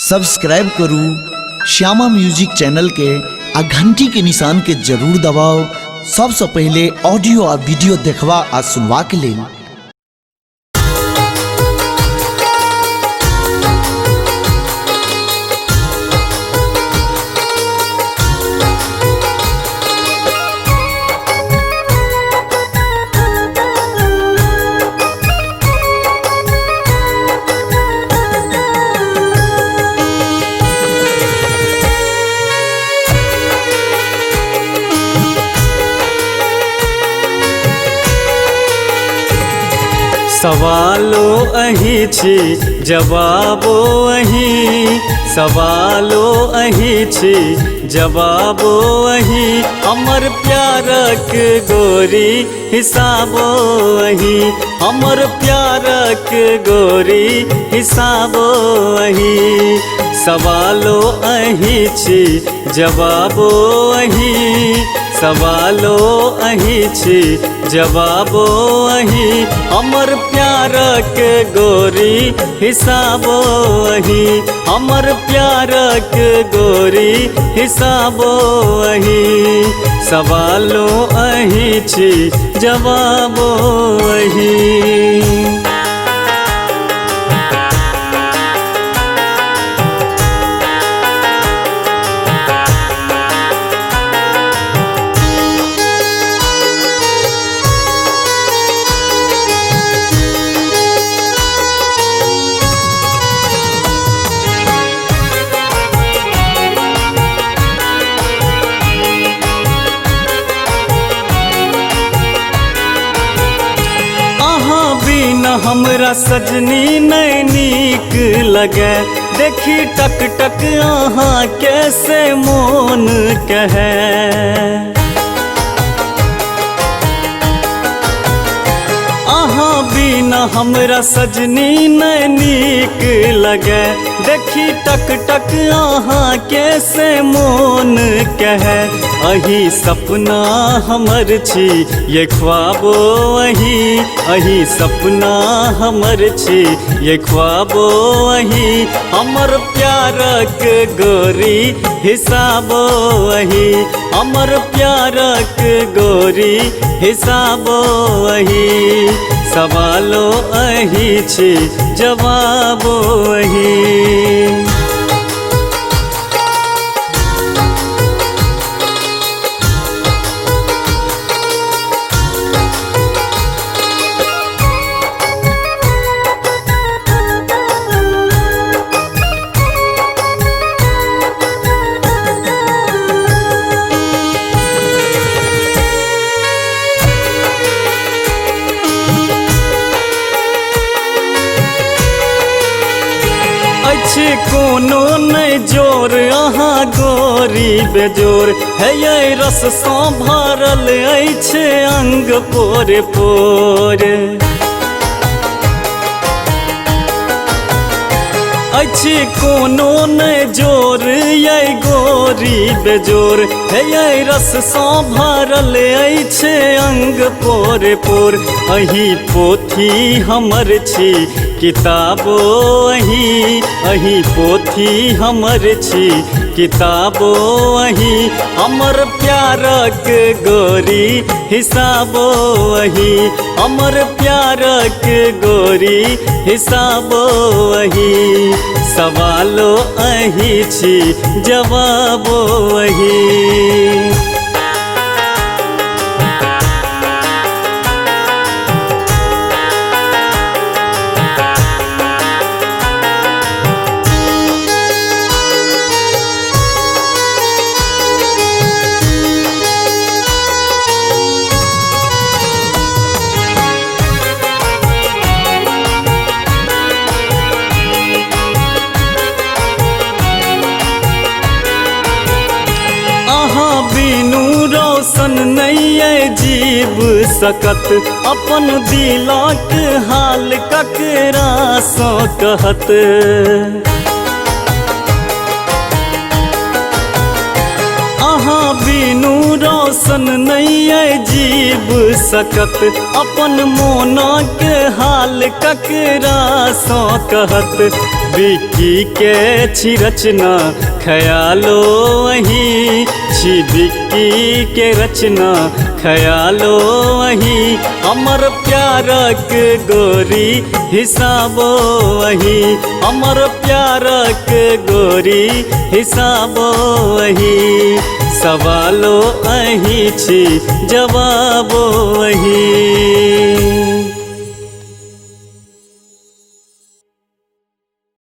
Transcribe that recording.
Subscribe करू Shyama music channel के आ घंटी के निशान के जरूर दबाओ सबसे पहले ऑडियो आ वीडियो देखवा आ सुनवा के लिए। सवालो अही छी जवाबो अही, सवालो अही छी जवाबो अही, हमर प्यारक गोरी हिसाबो अही, हमर प्यारक गोरी हिसाबो अही। सवालो अही छी जवाबो अही, सवालो अही छी जवाबो अही, हमर प्यारक गोरी हिसाबो अही, हमर प्यारक गोरी हिसाबो अही। सवालो अही छी जवाबो अही। हमरा सजनी नहीं नीक लगे, देखी टक टक अहाँ कैसे मोन कहे। अहाँ बिना हमरा सजनी नहीं नीक लगे, देखी टक टक अहाँ कैसे मोन कहे। अही सपना हमर छी ये ख्वाबो अही, अही सपना हमर छी ये ख्वाबो अही, हमर प्यारक गोरी हिसाबो अही, हमर प्यारक गोरी हिसाबो अही। सवालो अही छी जवाबो अही। कोनो नहीं जोर अहाँ गोरी बेजोर है, ये रस सँ भरल अछि अंग पोरे पोर। अछि कोनो नहीं जोर ये गोरी बेजोर है, ये रस सँ भरल अछि अंग पोरे पोर। अही पोथी हमर छी किताबो अही, अही पोथी हमर छी किताबो अही, हमर प्यारक गोरी हिसाबो अही, हमर प्यारक गोरी हिसाबो अही। सवालो अही छी जवाबो अही। नहीं जीव सकत अपन दिलक हाल ककरा सँ कहत। अहाँ बिनु रोशन नहीं जीव सकत अपन मोना के हाल ककरा सँ कहत। बिक्की के छी रचना ख्यालो वही छी बिक्की के रचना ख्यालो वही हमर प्यारक गोरी हिसाबो वही हमर प्यारक गोरी हिसाबो वही सवालो अही छी जवाबो वही।